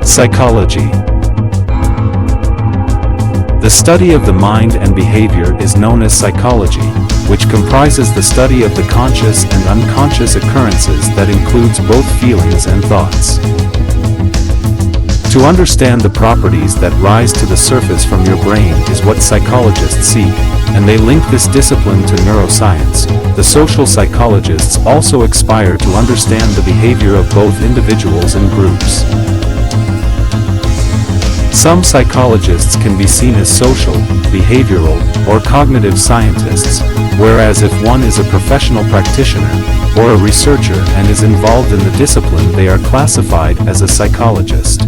Psychology. The study of the mind and behavior is known as psychology, which comprises the study of the conscious and unconscious occurrences that includes both feelings and thoughts. To understand the properties that rise to the surface from your brain is what psychologists seek, and they link this discipline to neuroscience. The social psychologists also aspire to understand the behavior of both individuals and groups. Some psychologists can be seen as social, behavioral, or cognitive scientists, whereas if one is a professional practitioner or a researcher and is involved in the discipline, they are classified as a psychologist.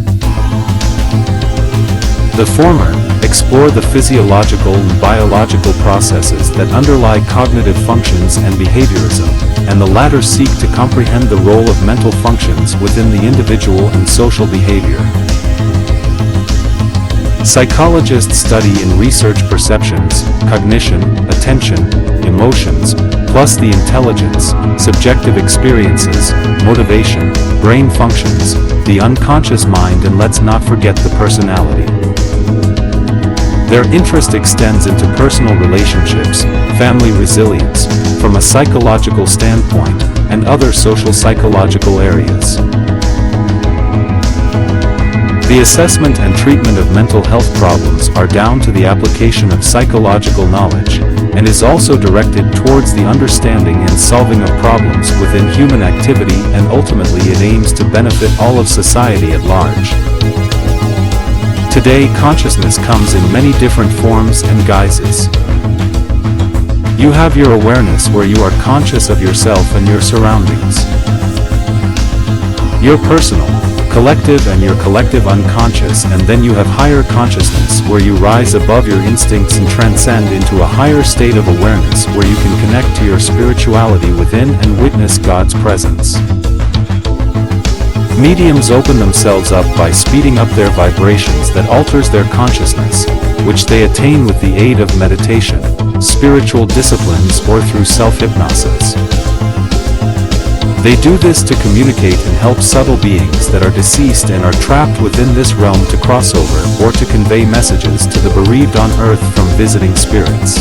The former explore the physiological and biological processes that underlie cognitive functions and behaviorism, and the latter seek to comprehend the role of mental functions within the individual and social behavior. Psychologists study and research perceptions, cognition, attention, emotions, plus the intelligence, subjective experiences, motivation, brain functions, the unconscious mind, and let's not forget the personality. Their interest extends into personal relationships, family resilience, from a psychological standpoint, and other social psychological areas. The assessment and treatment of mental health problems are down to the application of psychological knowledge, and is also directed towards the understanding and solving of problems within human activity, and ultimately it aims to benefit all of society at large. Today, consciousness comes in many different forms and guises. You have your awareness, where you are conscious of yourself and your surroundings. Your personal, collective, and your collective unconscious, and then you have higher consciousness, where you rise above your instincts and transcend into a higher state of awareness, where you can connect to your spirituality within and witness God's presence. Mediums open themselves up by speeding up their vibrations that alters their consciousness, which they attain with the aid of meditation, spiritual disciplines, or through self-hypnosis. They do this to communicate and help subtle beings that are deceased and are trapped within this realm to cross over, or to convey messages to the bereaved on earth from visiting spirits.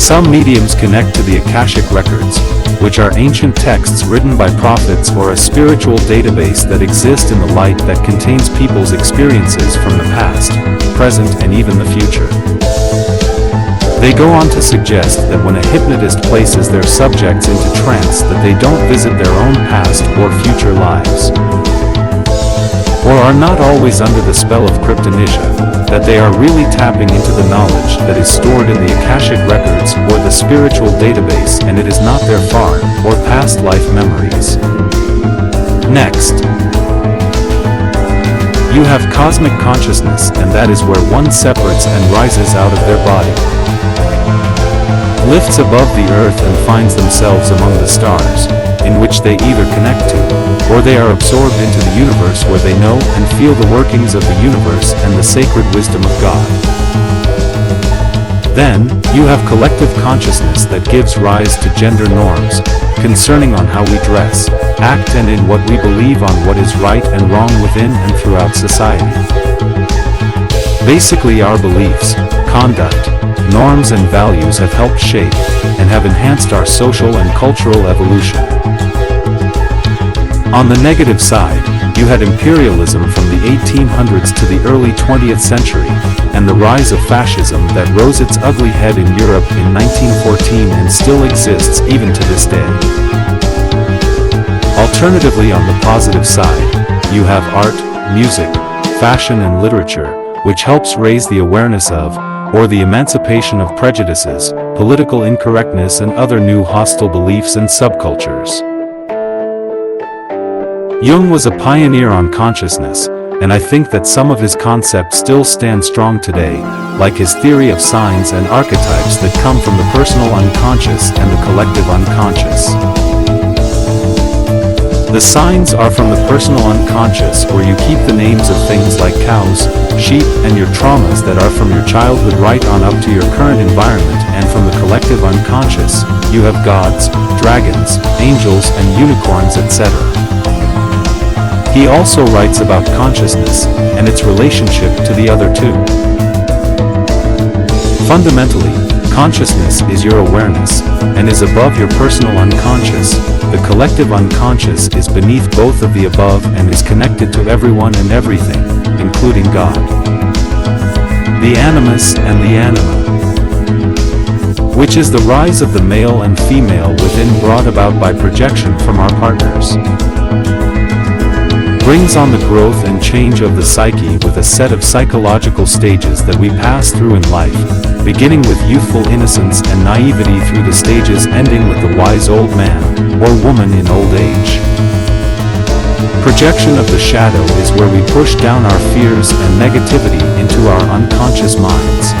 Some mediums connect to the Akashic records, which are ancient texts written by prophets, or a spiritual database that exists in the light that contains people's experiences from the past, present, and even the future. They go on to suggest that when a hypnotist places their subjects into trance, that they don't visit their own past or future lives, or are not always under the spell of kryptonisia, that they are really tapping into the knowledge that is stored in the Akashic records or the spiritual database, and it is not their far or past life memories. Next, you have cosmic consciousness, and that is where one separates and rises out of their body, lifts above the earth, and finds themselves among the stars, in which they either connect to, or they are absorbed into the universe, where they know and feel the workings of the universe and the sacred wisdom of God. Then, you have collective consciousness that gives rise to gender norms, concerning on how we dress, act, and in what we believe on what is right and wrong within and throughout society. Basically, our beliefs, conduct, norms, and values have helped shape and have enhanced our social and cultural evolution. On the negative side, you had imperialism from the 1800s to the early 20th century, and the rise of fascism that rose its ugly head in Europe in 1914 and still exists even to this day. Alternatively, on the positive side, you have art, music, fashion, and literature, which helps raise the awareness of, or the emancipation of, prejudices, political incorrectness, and other new hostile beliefs and subcultures. Jung was a pioneer on consciousness, and I think that some of his concepts still stand strong today, like his theory of signs and archetypes that come from the personal unconscious and the collective unconscious. The signs are from the personal unconscious, where you keep the names of things like cows, sheep, and your traumas that are from your childhood right on up to your current environment, and from the collective unconscious, you have gods, dragons, angels, and unicorns, etc. He also writes about consciousness and its relationship to the other two. Fundamentally, consciousness is your awareness, and is above your personal unconscious. The collective unconscious is beneath both of the above and is connected to everyone and everything, including God. The animus and the anima, which is the rise of the male and female within brought about by projection from our partners, brings on the growth and change of the psyche with a set of psychological stages that we pass through in life, beginning with youthful innocence and naivety through the stages ending with the wise old man or woman in old age. Projection of the shadow is where we push down our fears and negativity into our unconscious minds.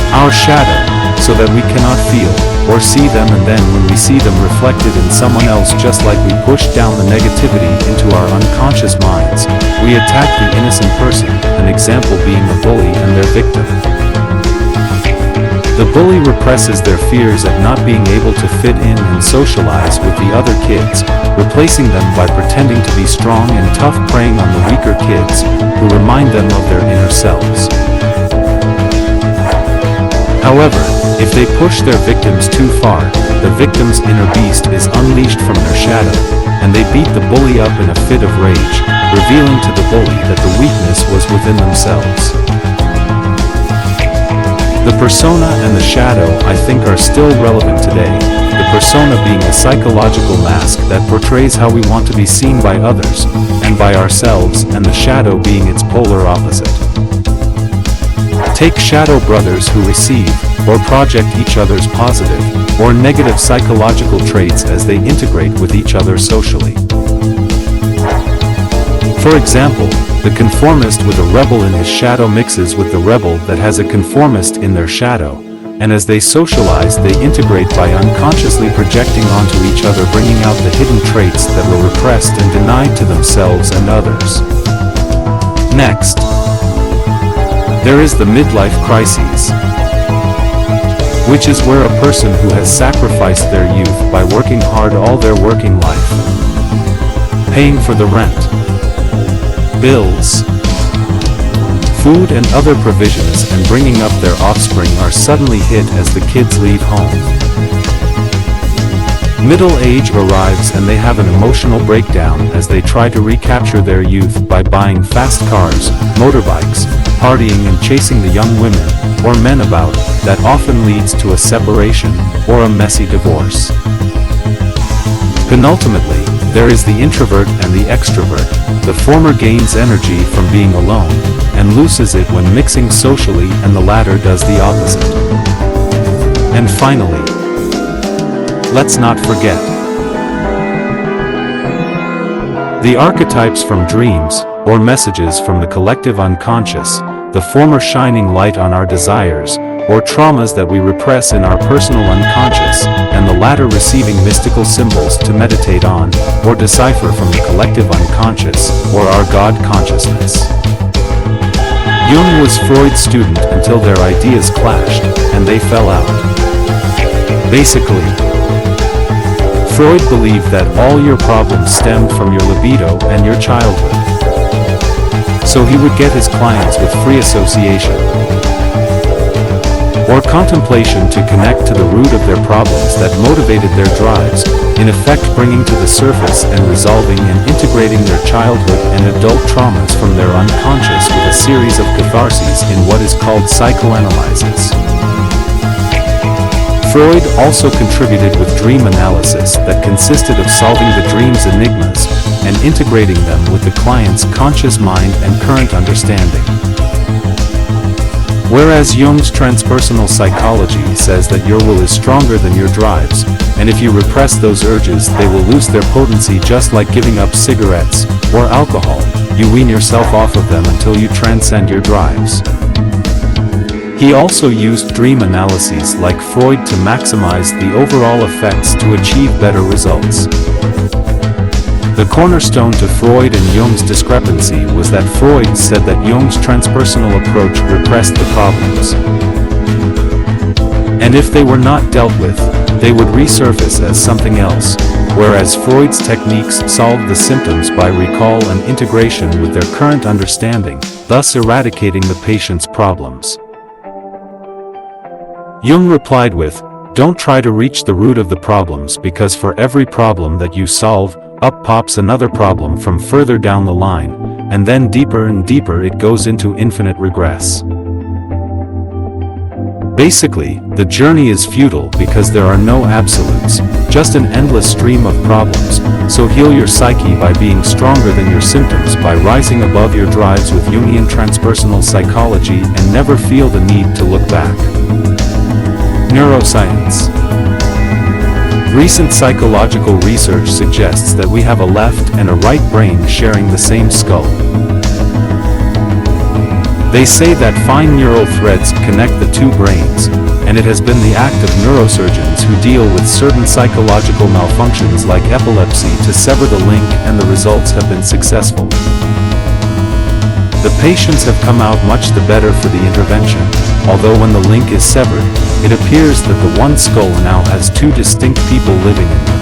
Our shadow, so that we cannot feel or see them, and then when we see them reflected in someone else, just like we push down the negativity into our unconscious minds, we attack the innocent person, an example being a bully and their victim. The bully represses their fears at not being able to fit in and socialize with the other kids, replacing them by pretending to be strong and tough, preying on the weaker kids, who remind them of their inner selves. However, if they push their victims too far, the victim's inner beast is unleashed from their shadow, and they beat the bully up in a fit of rage, revealing to the bully that the weakness was within themselves. The persona and the shadow, I think, are still relevant today, the persona being a psychological mask that portrays how we want to be seen by others, and by ourselves, and the shadow being its polar opposite. Take shadow brothers who receive or project each other's positive or negative psychological traits as they integrate with each other socially. For example, the conformist with a rebel in his shadow mixes with the rebel that has a conformist in their shadow, and as they socialize they integrate by unconsciously projecting onto each other, bringing out the hidden traits that were repressed and denied to themselves and others. Next, there is the midlife crisis, which is where a person who has sacrificed their youth by working hard all their working life, paying for the rent, bills, food and other provisions, and bringing up their offspring are suddenly hit as the kids leave home. Middle age arrives and they have an emotional breakdown as they try to recapture their youth by buying fast cars, motorbikes, partying and chasing the young women or men about. That often leads to a separation or a messy divorce. Penultimately, there is the introvert and the extrovert. The former gains energy from being alone and loses it when mixing socially, and the latter does the opposite. And finally, let's not forget the archetypes from dreams, or messages from the collective unconscious, the former shining light on our desires, or traumas that we repress in our personal unconscious, and the latter receiving mystical symbols to meditate on, or decipher from the collective unconscious, or our God consciousness. Jung was Freud's student until their ideas clashed, and they fell out. Basically, Freud believed that all your problems stemmed from your libido and your childhood. So he would get his clients with free association or contemplation to connect to the root of their problems that motivated their drives, in effect bringing to the surface and resolving and integrating their childhood and adult traumas from their unconscious with a series of catharses in what is called psychoanalysis. Freud also contributed with dream analysis that consisted of solving the dream's enigmas and integrating them with the client's conscious mind and current understanding. Whereas Jung's transpersonal psychology says that your will is stronger than your drives, and if you repress those urges they will lose their potency, just like giving up cigarettes or alcohol. You wean yourself off of them until you transcend your drives. He also used dream analyses like Freud to maximize the overall effects to achieve better results. The cornerstone to Freud and Jung's discrepancy was that Freud said that Jung's transpersonal approach repressed the problems, and if they were not dealt with, they would resurface as something else, whereas Freud's techniques solved the symptoms by recall and integration with their current understanding, thus eradicating the patient's problems. Jung replied with, "Don't try to reach the root of the problems, because for every problem that you solve, up pops another problem from further down the line, and then deeper and deeper it goes into infinite regress." Basically, the journey is futile because there are no absolutes, just an endless stream of problems, so heal your psyche by being stronger than your symptoms, by rising above your drives with Jungian transpersonal psychology, and never feel the need to look back. Neuroscience. Recent psychological research suggests that we have a left and a right brain sharing the same skull. They say that fine neural threads connect the two brains, and it has been the act of neurosurgeons who deal with certain psychological malfunctions like epilepsy to sever the link, and the results have been successful. The patients have come out much the better for the intervention, although when the link is severed, it appears that the one skull now has two distinct people living in them.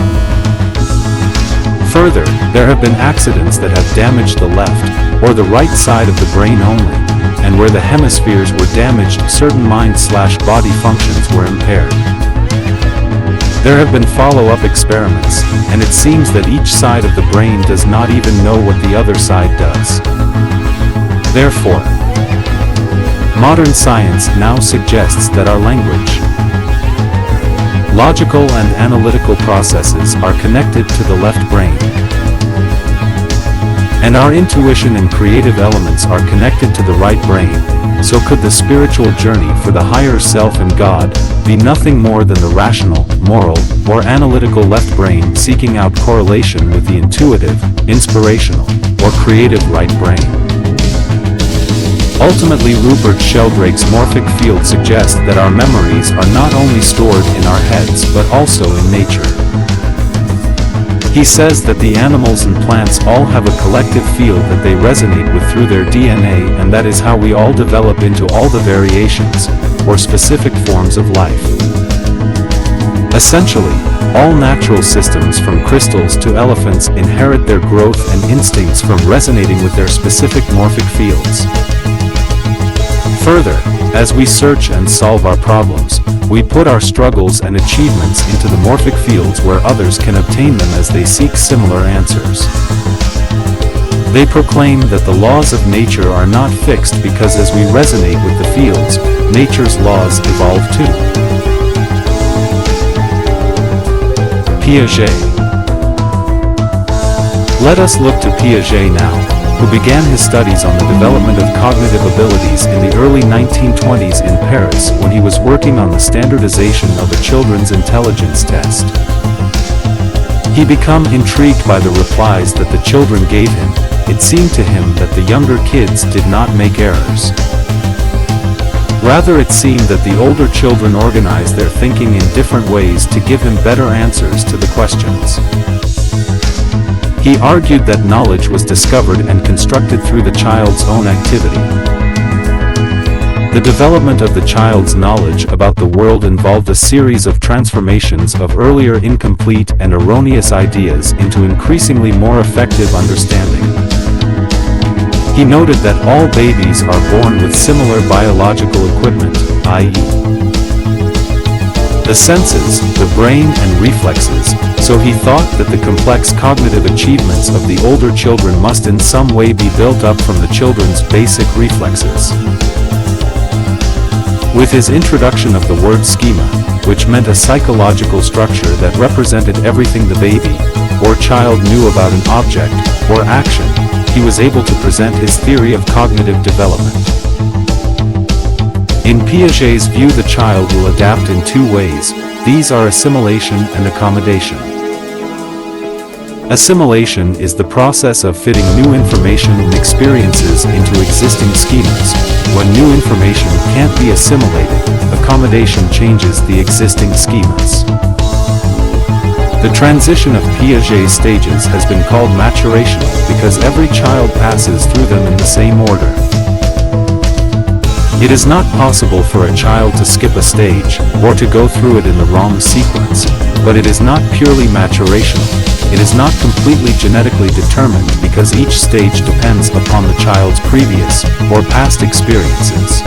Further, there have been accidents that have damaged the left, or the right side of the brain only, and where the hemispheres were damaged, certain mind/body functions were impaired. There have been follow-up experiments, and it seems that each side of the brain does not even know what the other side does. Therefore, modern science now suggests that our language, logical and analytical processes are connected to the left brain, and our intuition and creative elements are connected to the right brain. So could the spiritual journey for the higher self and God be nothing more than the rational, moral, or analytical left brain seeking out correlation with the intuitive, inspirational, or creative right brain? Ultimately, Rupert Sheldrake's morphic field suggests that our memories are not only stored in our heads but also in nature. He says that the animals and plants all have a collective field that they resonate with through their DNA, and that is how we all develop into all the variations, or specific forms of life. Essentially, all natural systems from crystals to elephants inherit their growth and instincts from resonating with their specific morphic fields. Further, as we search and solve our problems, we put our struggles and achievements into the morphic fields where others can obtain them as they seek similar answers. They proclaim that the laws of nature are not fixed because as we resonate with the fields, nature's laws evolve too. Piaget. Let us look to Piaget now, who began his studies on the development of cognitive abilities in the early 1920s in Paris when he was working on the standardization of a children's intelligence test. He became intrigued by the replies that the children gave him. It seemed to him that the younger kids did not make errors. Rather, it seemed that the older children organized their thinking in different ways to give him better answers to the questions. He argued that knowledge was discovered and constructed through the child's own activity. The development of the child's knowledge about the world involved a series of transformations of earlier incomplete and erroneous ideas into increasingly more effective understanding. He noted that all babies are born with similar biological equipment, i.e., the senses, the brain, and reflexes, so he thought that the complex cognitive achievements of the older children must in some way be built up from the children's basic reflexes. With his introduction of the word schema, which meant a psychological structure that represented everything the baby or child knew about an object or action, he was able to present his theory of cognitive development. In Piaget's view, the child will adapt in two ways. These are assimilation and accommodation. Assimilation is the process of fitting new information and experiences into existing schemas. When new information can't be assimilated, accommodation changes the existing schemas. The transition of Piaget's stages has been called maturational because every child passes through them in the same order. It is not possible for a child to skip a stage, or to go through it in the wrong sequence, but it is not purely maturational. It is not completely genetically determined because each stage depends upon the child's previous, or past experiences.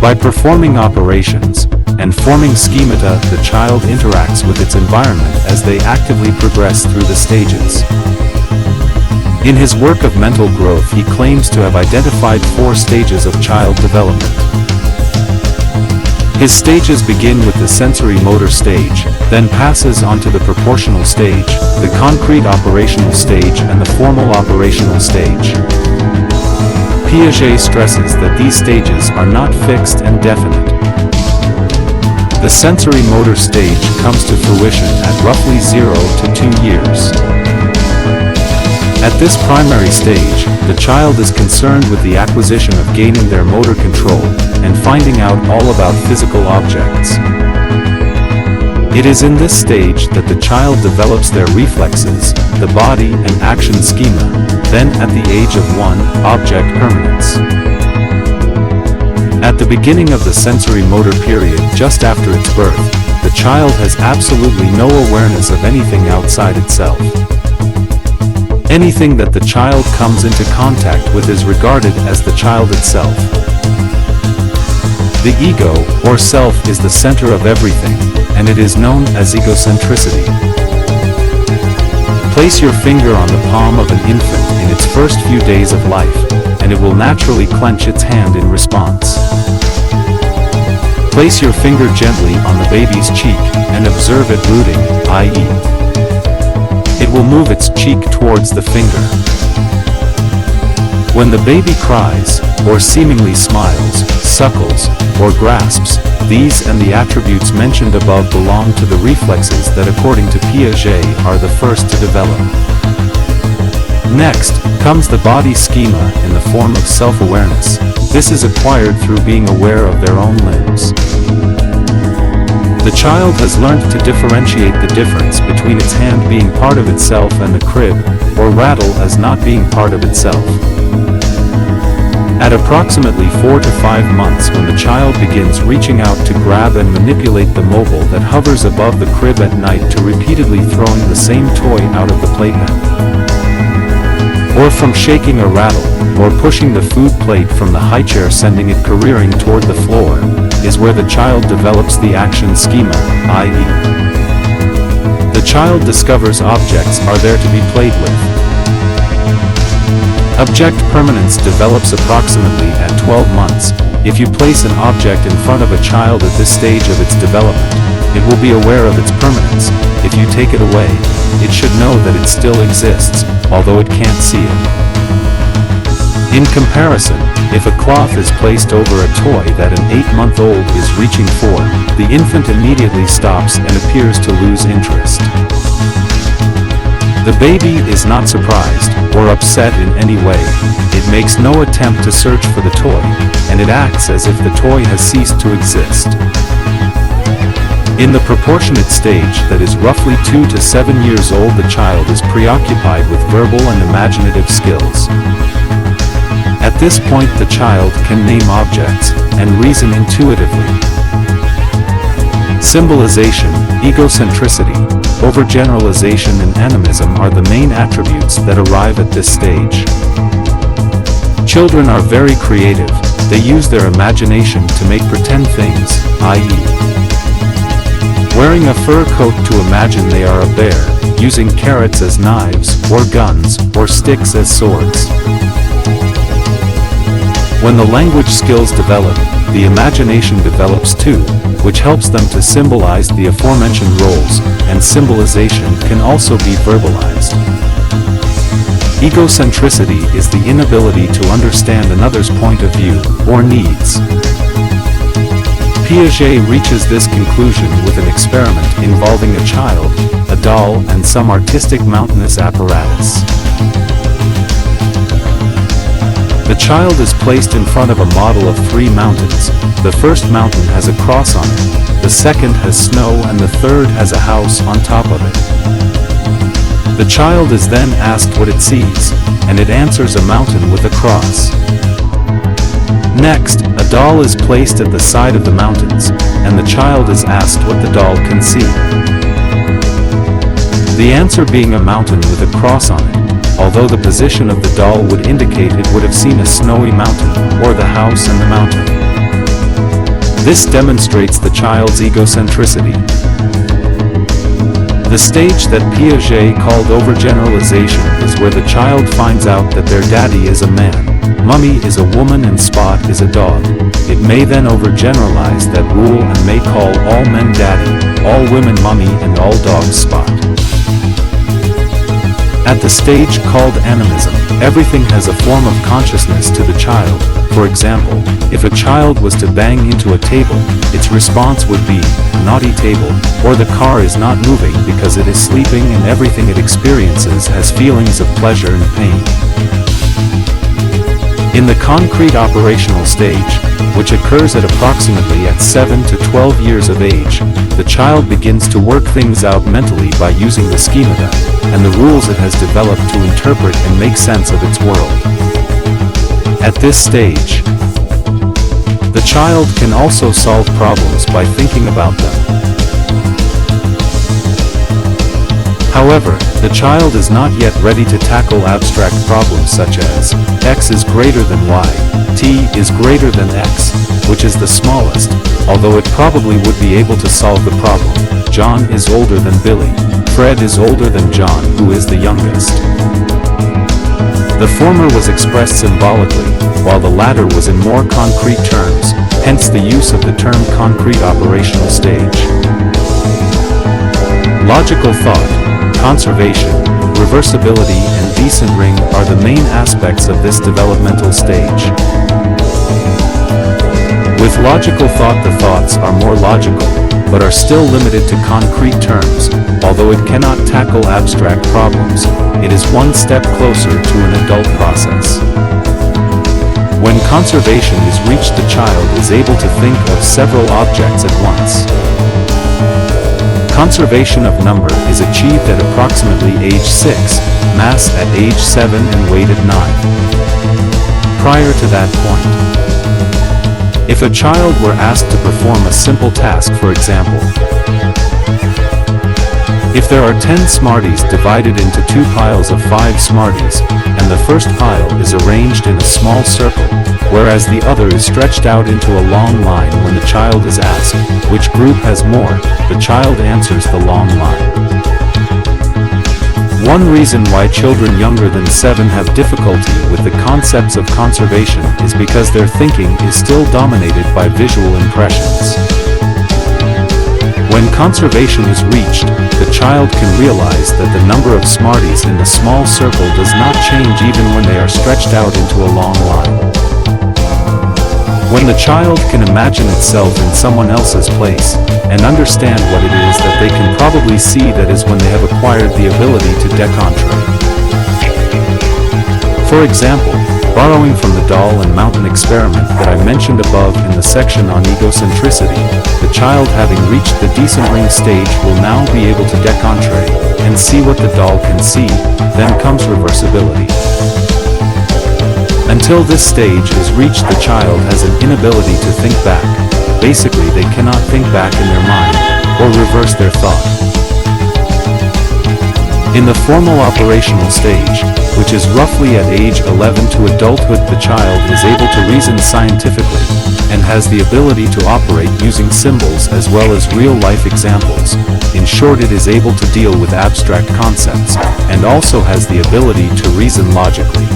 By performing operations, and forming schemata, the child interacts with its environment as they actively progress through the stages. In his work of mental growth, he claims to have identified 4 stages of child development. His stages begin with the sensory motor stage, then passes on to the proportional stage, the concrete operational stage, and the formal operational stage. Piaget stresses that these stages are not fixed and definite. The sensory motor stage comes to fruition at roughly 0 to 2 years. At this primary stage, the child is concerned with the acquisition of gaining their motor control, and finding out all about physical objects. It is in this stage that the child develops their reflexes, the body and action schema, then at the age of 1, object permanence. At the beginning of the sensory motor period, just after its birth, the child has absolutely no awareness of anything outside itself. Anything that the child comes into contact with is regarded as the child itself. The ego, or self, is the center of everything, and it is known as egocentricity. Place your finger on the palm of an infant in its first few days of life, and it will naturally clench its hand in response. Place your finger gently on the baby's cheek, and observe it rooting, i.e., it will move its cheek towards the finger. When the baby cries, or seemingly smiles, suckles, or grasps, these and the attributes mentioned above belong to the reflexes that, according to Piaget, are the first to develop. Next, comes the body schema in the form of self-awareness. This is acquired through being aware of their own limbs. The child has learned to differentiate the difference between its hand being part of itself and the crib, or rattle, as not being part of itself. At approximately 4 to 5 months, when the child begins reaching out to grab and manipulate the mobile that hovers above the crib at night, to repeatedly throwing the same toy out of the playpen, or from shaking a rattle, or pushing the food plate from the high chair sending it careering toward the floor, is where the child develops the action schema, i.e., the child discovers objects are there to be played with. Object permanence develops approximately at 12 months. If you place an object in front of a child at this stage of its development, it will be aware of its permanence. If you take it away, it should know that it still exists, although it can't see it. In comparison, if a cloth is placed over a toy that an 8-month-old is reaching for, the infant immediately stops and appears to lose interest. The baby is not surprised or upset in any way. It makes no attempt to search for the toy, and it acts as if the toy has ceased to exist. In the proportionate stage, that is roughly 2 to 7 years old, the child is preoccupied with verbal and imaginative skills. At this point, the child can name objects and reason intuitively. Symbolization, egocentricity, overgeneralization, and animism are the main attributes that arrive at this stage. Children are very creative. They use their imagination to make pretend things, i.e., wearing a fur coat to imagine they are a bear, using carrots as knives, or guns, or sticks as swords. When the language skills develop, the imagination develops too, which helps them to symbolize the aforementioned roles, and symbolization can also be verbalized. Egocentricity is the inability to understand another's point of view, or needs. Piaget reaches this conclusion with an experiment involving a child, a doll, and some artistic mountainous apparatus. The child is placed in front of a model of 3 mountains. The first mountain has a cross on it, the second has snow, and the third has a house on top of it. The child is then asked what it sees, and it answers a mountain with a cross. Next, a doll is placed at the side of the mountains, and the child is asked what the doll can see. The answer being a mountain with a cross on it, although the position of the doll would indicate it would have seen a snowy mountain, or the house and the mountain. This demonstrates the child's egocentricity. The stage that Piaget called overgeneralization is where the child finds out that their daddy is a man, mummy is a woman and Spot is a dog. It may then overgeneralize that rule and may call all men daddy, all women mummy and all dogs Spot. At the stage called animism, everything has a form of consciousness to the child. For example, if a child was to bang into a table, its response would be, naughty table, or the car is not moving because it is sleeping and everything it experiences has feelings of pleasure and pain. In the concrete operational stage, which occurs at approximately at 7 to 12 years of age, the child begins to work things out mentally by using the schemata and the rules it has developed to interpret and make sense of its world. At this stage, the child can also solve problems by thinking about them. However, the child is not yet ready to tackle abstract problems such as x is greater than y, t is greater than x, which is the smallest, although it probably would be able to solve the problem. John is older than Billy. Fred is older than John, who is the youngest. The former was expressed symbolically, while the latter was in more concrete terms, hence the use of the term concrete operational stage. Logical thought, conservation, reversibility and decent ring are the main aspects of this developmental stage. With logical thought, the thoughts are more logical, but are still limited to concrete terms. Although it cannot tackle abstract problems, it is one step closer to an adult process. When conservation is reached, the child is able to think of several objects at once. Conservation of number is achieved at approximately age 6, mass at age 7 and weight at 9. Prior to that point, if a child were asked to perform a simple task, for example, if there are 10 Smarties divided into 2 piles of 5 Smarties, and the first pile is arranged in a small circle, whereas the other is stretched out into a long line, when the child is asked, which group has more, the child answers the long line. One reason why children younger than 7 have difficulty with the concepts of conservation is because their thinking is still dominated by visual impressions. When conservation is reached, the child can realize that the number of Smarties in the small circle does not change even when they are stretched out into a long line. When the child can imagine itself in someone else's place, and understand what it is that they can probably see, that is when they have acquired the ability to décontre. For example, borrowing from the doll and mountain experiment that I mentioned above in the section on egocentricity, the child having reached the decent ring stage will now be able to décontre and see what the doll can see. Then comes reversibility. Until this stage is reached, the child has an inability to think back. Basically, they cannot think back in their mind, or reverse their thought. In the formal operational stage, which is roughly at age 11 to adulthood, the child is able to reason scientifically, and has the ability to operate using symbols as well as real-life examples. In short, it is able to deal with abstract concepts, and also has the ability to reason logically.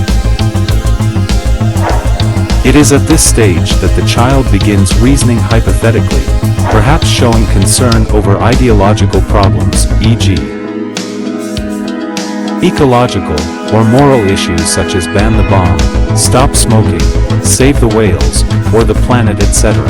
It is at this stage that the child begins reasoning hypothetically, perhaps showing concern over ideological problems, e.g., ecological or moral issues such as ban the bomb, stop smoking, save the whales, or the planet, etc.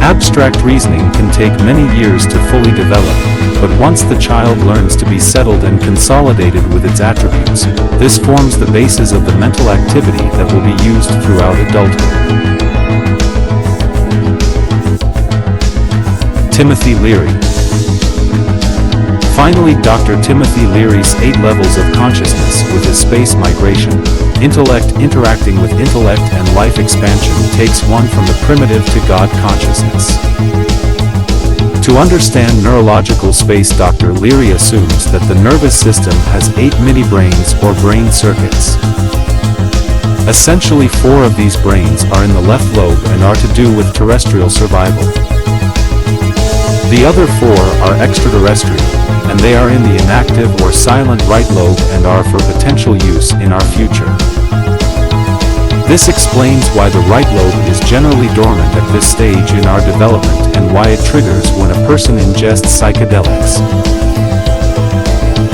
Abstract reasoning can take many years to fully develop, but once the child learns to be settled and consolidated with its attributes, this forms the basis of the mental activity that will be used throughout adulthood. Timothy Leary. Finally, Dr. Timothy Leary's 8 levels of consciousness with his space migration, intellect interacting with intellect and life expansion takes one from the primitive to God consciousness. To understand neurological space, Dr. Leary assumes that the nervous system has 8 mini-brains or brain circuits. Essentially 4 of these brains are in the left lobe and are to do with terrestrial survival. The other 4 are extraterrestrial, and they are in the inactive or silent right lobe and are for potential use in our future. This explains why the right lobe is generally dormant at this stage in our development and why it triggers when a person ingests psychedelics.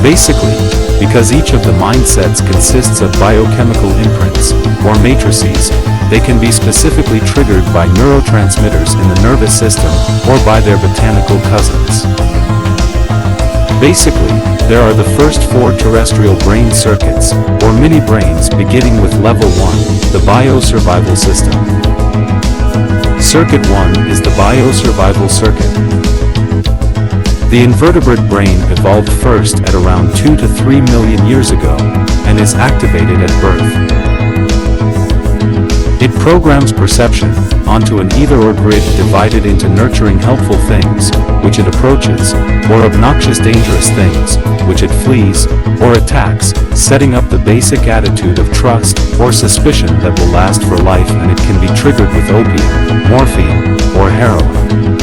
Basically, because each of the mindsets consists of biochemical imprints, or matrices, they can be specifically triggered by neurotransmitters in the nervous system or by their botanical cousins. Basically, there are the first 4 terrestrial brain circuits, or mini-brains, beginning with level 1, the biosurvival system. Circuit 1 is the biosurvival circuit. The invertebrate brain evolved first at around 2 to 3 million years ago, and is activated at birth. It programs perception onto an either-or grid divided into nurturing helpful things, which it approaches, or obnoxious dangerous things, which it flees, or attacks, setting up the basic attitude of trust or suspicion that will last for life, and it can be triggered with opium, morphine, or heroin.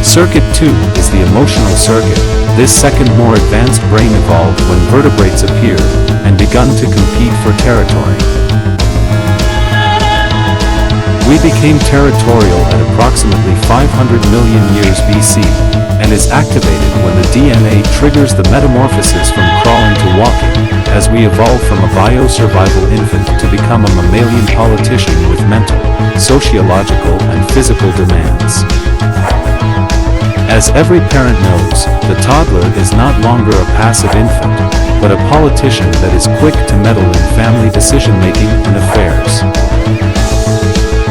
Circuit 2 is the emotional circuit. This second more advanced brain evolved when vertebrates appeared and begun to compete for territory. We became territorial at approximately 500 million years BC, and is activated when the DNA triggers the metamorphosis from crawling to walking, as we evolve from a biosurvival infant to become a mammalian politician with mental, sociological, and physical demands. As every parent knows, the toddler is not longer a passive infant, but a politician that is quick to meddle in family decision-making and affairs.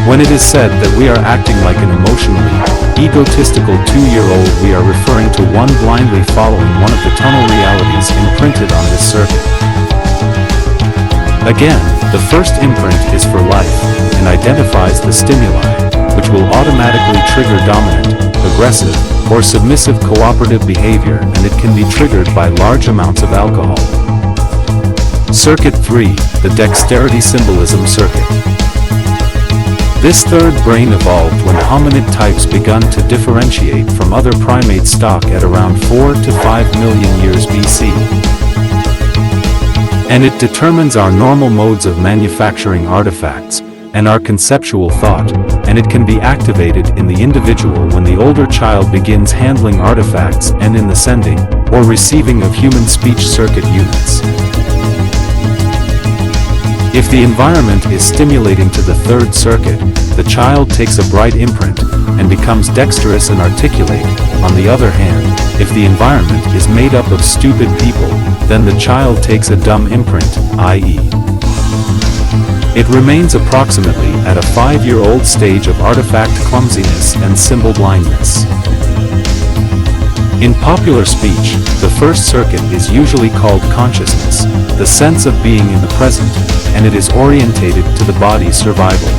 When it is said that we are acting like an emotionally egotistical 2-year-old, we are referring to one blindly following one of the tunnel realities imprinted on this circuit. Again, the first imprint is for life, and identifies the stimuli, which will automatically trigger dominant, aggressive, or submissive cooperative behavior, and it can be triggered by large amounts of alcohol. Circuit 3, the dexterity symbolism circuit. This third brain evolved when hominid types begun to differentiate from other primate stock at around 4 to 5 million years BC. And it determines our normal modes of manufacturing artifacts, and our conceptual thought, and it can be activated in the individual when the older child begins handling artifacts and in the sending, or receiving of human speech circuit units. If the environment is stimulating to the third circuit, the child takes a bright imprint, and becomes dexterous and articulate. On the other hand, if the environment is made up of stupid people, then the child takes a dumb imprint, i.e. it remains approximately at a 5-year-old stage of artifact clumsiness and symbol blindness. In popular speech, the first circuit is usually called consciousness, the sense of being in the present, and it is orientated to the body's survival.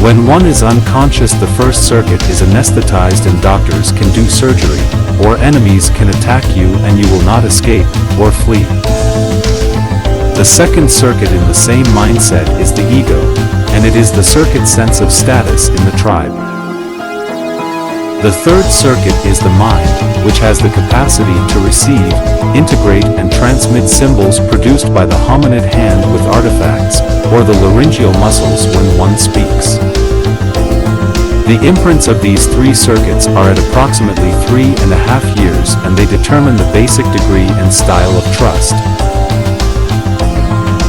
When one is unconscious, the first circuit is anesthetized and doctors can do surgery, or enemies can attack you and you will not escape, or flee. The second circuit in the same mindset is the ego, and it is the circuit sense of status in the tribe. The third circuit is the mind, which has the capacity to receive, integrate and transmit symbols produced by the hominid hand with artifacts, or the laryngeal muscles when one speaks. The imprints of these 3 circuits are at approximately 3.5 years, and they determine the basic degree and style of trust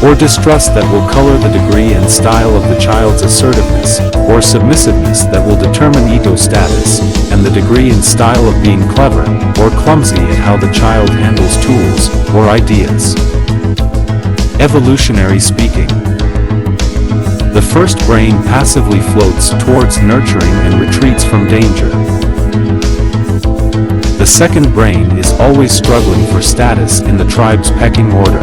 or distrust that will color the degree and style of the child's assertiveness, or submissiveness that will determine ego status, and the degree and style of being clever, or clumsy at how the child handles tools, or ideas. Evolutionary speaking, the first brain passively floats towards nurturing and retreats from danger. The second brain is always struggling for status in the tribe's pecking order.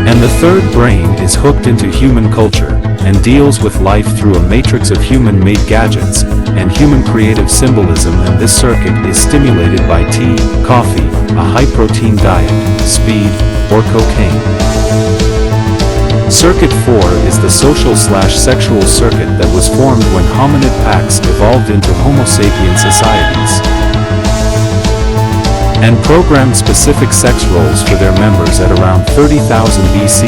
And the third brain is hooked into human culture, and deals with life through a matrix of human-made gadgets, and human creative symbolism, and this circuit is stimulated by tea, coffee, a high-protein diet, speed, or cocaine. Circuit 4 is the social/sexual circuit that was formed when hominid packs evolved into Homo sapien societies, and programmed specific sex roles for their members at around 30,000 BC,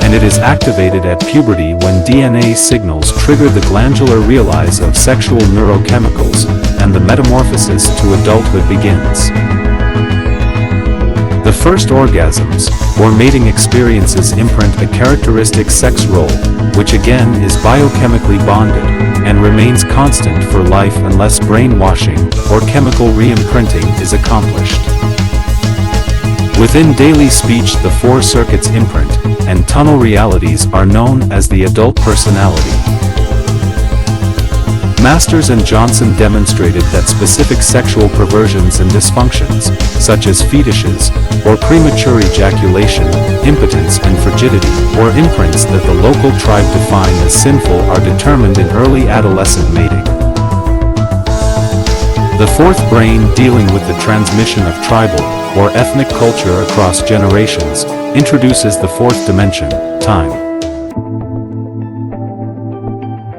and it is activated at puberty when DNA signals trigger the glandular release of sexual neurochemicals, and the metamorphosis to adulthood begins. The first orgasms, or mating experiences, imprint a characteristic sex role, which again is biochemically bonded, and remains constant for life unless brainwashing or chemical re-imprinting is accomplished. Within daily speech, the four circuits imprint, and tunnel realities are known as the adult personality. Masters and Johnson demonstrated that specific sexual perversions and dysfunctions, such as fetishes, or premature ejaculation, impotence and frigidity, or imprints that the local tribe define as sinful, are determined in early adolescent mating. The fourth brain, dealing with the transmission of tribal or ethnic culture across generations, introduces the fourth dimension, time.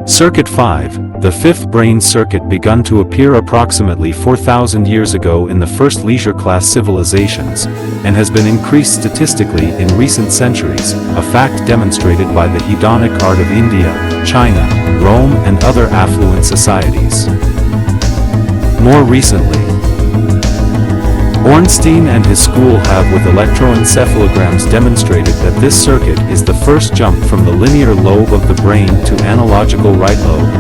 Circuit 5, the fifth brain circuit, begun to appear approximately 4,000 years ago in the first leisure class civilizations, and has been increased statistically in recent centuries, a fact demonstrated by the hedonic art of India, China, Rome and other affluent societies. More recently, Ornstein and his school have with electroencephalograms demonstrated that this circuit is the first jump from the linear lobe of the brain to analogical right lobe.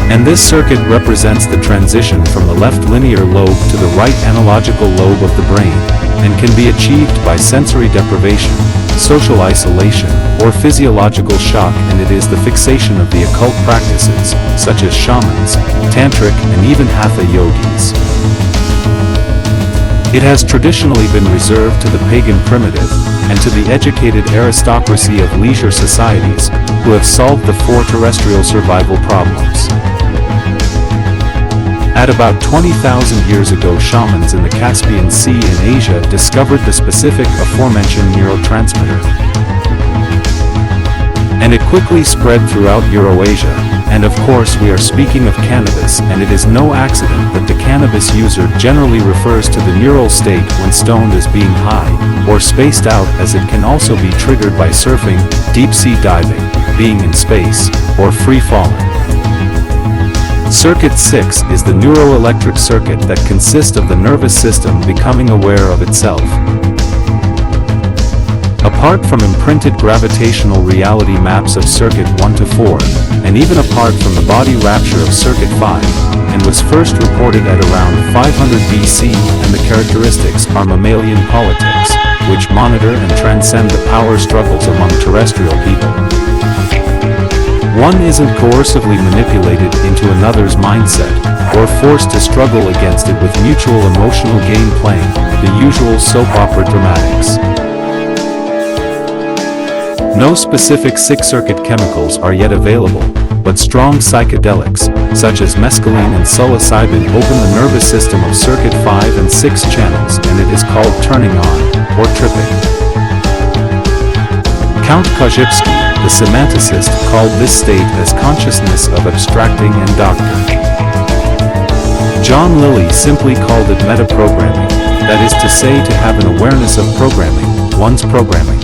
And this circuit represents the transition from the left linear lobe to the right analogical lobe of the brain, and can be achieved by sensory deprivation, social isolation, or physiological shock, and it is the fixation of the occult practices, such as shamans, tantric and even hatha yogis. It has traditionally been reserved to the pagan primitive, and to the educated aristocracy of leisure societies, who have solved the four terrestrial survival problems. At about 20,000 years ago, shamans in the Caspian Sea in Asia discovered the specific aforementioned neurotransmitter. And it quickly spread throughout Eurasia, and of course we are speaking of cannabis, and it is no accident that the cannabis user generally refers to the neural state when stoned as being high, or spaced out, as it can also be triggered by surfing, deep-sea diving, being in space, or free-falling. Circuit 6 is the neuroelectric circuit that consists of the nervous system becoming aware of itself. Apart from imprinted gravitational reality maps of Circuit 1 to 4, and even apart from the body rapture of Circuit 5, and was first reported at around 500 BC, and the characteristics are mammalian politics, which monitor and transcend the power struggles among terrestrial people. One isn't coercively manipulated into another's mindset, or forced to struggle against it with mutual emotional game playing, the usual soap opera dramatics. No specific six-circuit chemicals are yet available, but strong psychedelics, such as mescaline and psilocybin, open the nervous system of Circuit 5 and 6 channels, and it is called turning on, or tripping. Count Korzybski, the semanticist, called this state as consciousness of abstracting and doctrine. John Lilly simply called it metaprogramming, that is to say, to have an awareness of programming, one's programming.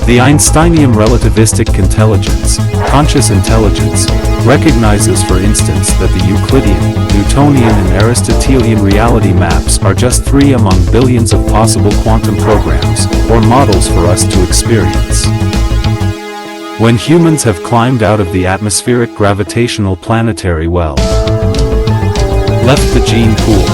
The Einsteinian relativistic intelligence, conscious intelligence, recognizes, for instance, that the Euclidean, Newtonian and Aristotelian reality maps are just 3 among billions of possible quantum programs, or models for us to experience. When humans have climbed out of the atmospheric gravitational planetary well, left the gene pool,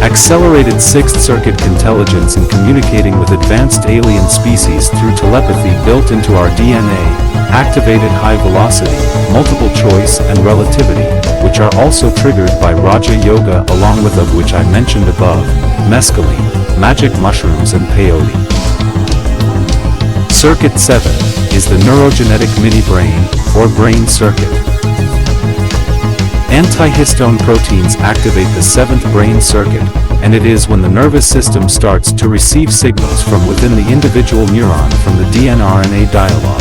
Accelerated sixth circuit intelligence in communicating with advanced alien species through telepathy built into our DNA, activated high velocity, multiple choice and relativity, which are also triggered by Raja Yoga along with of which I mentioned above, mescaline, magic mushrooms and peyote. Circuit 7 is the neurogenetic mini-brain, or brain circuit. Antihistone proteins activate the seventh brain circuit, and it is when the nervous system starts to receive signals from within the individual neuron from the DNA-RNA dialogue.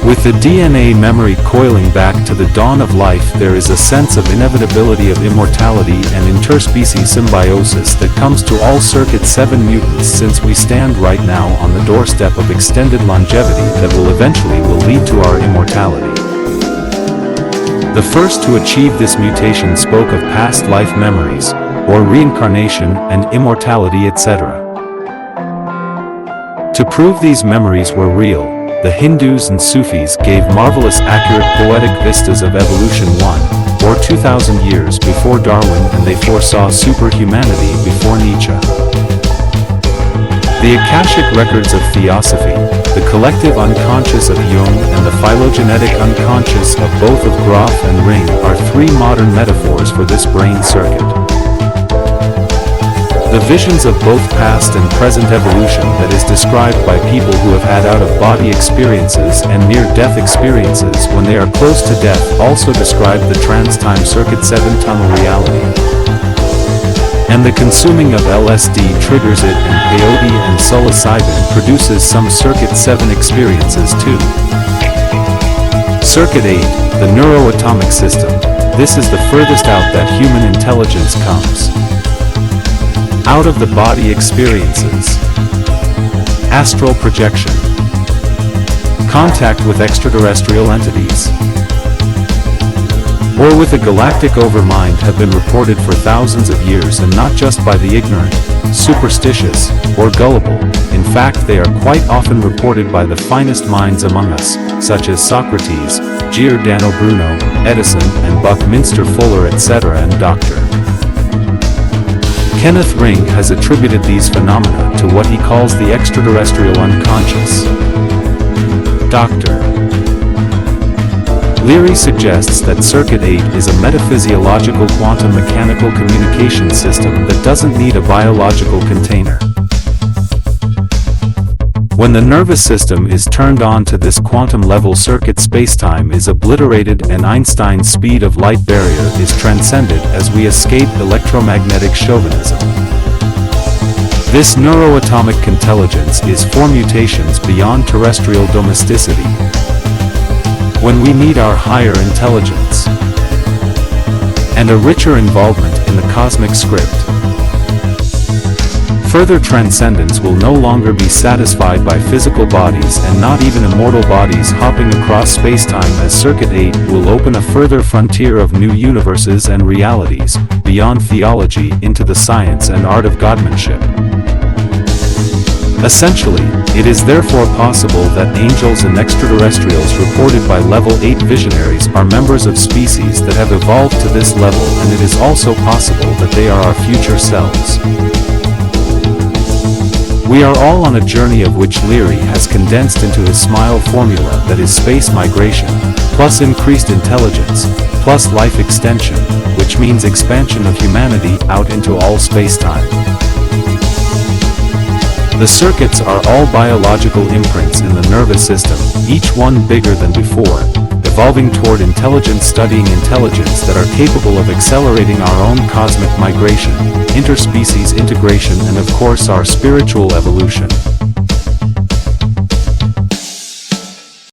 With the DNA memory coiling back to the dawn of life, there is a sense of inevitability of immortality and interspecies symbiosis that comes to all Circuit 7 mutants, since we stand right now on the doorstep of extended longevity that will eventually lead to our immortality. The first to achieve this mutation spoke of past life memories, or reincarnation and immortality, etc. To prove these memories were real, the Hindus and Sufis gave marvelous accurate poetic vistas of evolution 1 or 2,000 years before Darwin, and they foresaw superhumanity before Nietzsche. The Akashic records of theosophy, the collective unconscious of Jung and the phylogenetic unconscious of both of Groff and Ring are three modern metaphors for this brain circuit. The visions of both past and present evolution that is described by people who have had out-of-body experiences and near-death experiences when they are close to death also describe the trans-time Circuit 7 tunnel reality. And the consuming of LSD triggers it, and peyote and psilocybin produces some Circuit 7 experiences too. Circuit 8, the neuroatomic system. This is the furthest out that human intelligence comes. Out-of-the-body experiences, astral projection, contact with extraterrestrial entities, or with a galactic overmind have been reported for thousands of years, and not just by the ignorant, superstitious, or gullible. In fact, they are quite often reported by the finest minds among us, such as Socrates, Giordano Bruno, Edison, and Buckminster Fuller, etc., and Dr. Kenneth Ring has attributed these phenomena to what he calls the extraterrestrial unconscious. Dr. Leary suggests that Circuit 8 is a metaphysiological quantum mechanical communication system that doesn't need a biological container. When the nervous system is turned on to this quantum level circuit, spacetime is obliterated and Einstein's speed of light barrier is transcended as we escape electromagnetic chauvinism. This neuroatomic intelligence is for mutations beyond terrestrial domesticity, when we need our higher intelligence and a richer involvement in the cosmic script. Further transcendence will no longer be satisfied by physical bodies, and not even immortal bodies hopping across spacetime, as Circuit 8 will open a further frontier of new universes and realities, beyond theology into the science and art of godmanship. Essentially, it is therefore possible that angels and extraterrestrials reported by Level 8 visionaries are members of species that have evolved to this level, and it is also possible that they are our future selves. We are all on a journey of which Leary has condensed into his SMILE formula, that is space migration, plus increased intelligence, plus life extension, which means expansion of humanity out into all space-time. The circuits are all biological imprints in the nervous system, each one bigger than before, evolving toward intelligence, studying intelligence that are capable of accelerating our own cosmic migration, interspecies integration, and of course our spiritual evolution.